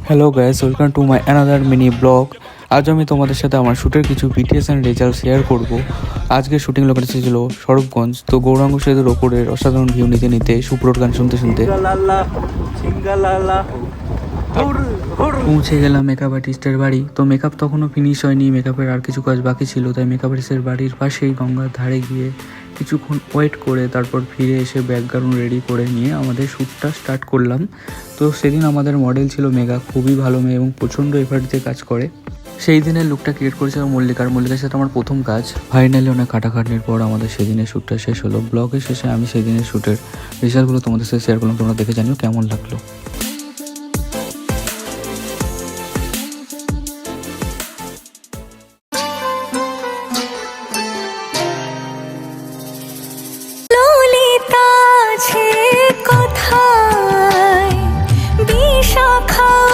Hello guys, welcome to my another mini blog. আজ আমি তোমাদের সাথে আমার শ্যুটের কিছু বিটিএস অ্যান্ড রেজাল্ট শেয়ার করব। আজকে শুটিং লোকেশন ছিল স্বরূপগঞ্জ। তো গৌরাঙ্গ সেতুর ওপরের অসাধারণ ভিউ নিতে নিতে সুপ্রোর গান শুনতে শুনতে পৌঁছে গেলাম মেকআপ আর্টিস্টের বাড়ি। তো মেকআপ তখনও ফিনিশ হয়নি, মেকআপের আর কিছু কাজ বাকি ছিল। তাই মেকআপ আর্টিস্টের বাড়ির পাশেই গঙ্গার ধারে গিয়ে কিছুক্ষণ ওয়েট করে তারপর ফিরে এসে ব্যাকগ্রাউন্ড রেডি করে নিয়ে আমাদের শ্যুটটা স্টার্ট করলাম। তো সেদিন আমাদের মডেল ছিল মেঘা, খুবই ভালো মেয়ে এবং প্রচণ্ড এফার্ট দিয়ে কাজ করে। সেই দিনের লুকটা ক্রিয়েট করেছিলাম মল্লিকার সাথে আমার প্রথম কাজ। ফাইনালি অনেক কাটাকাটির পর আমাদের সেদিনের শ্যুটটা শেষ হলো। ব্লগের শেষে আমি সেদিনের শ্যুটের রেজাল্টগুলো তোমাদের সাথে শেয়ার করলাম। তোমরা দেখে জানিও কেমন লাগলো।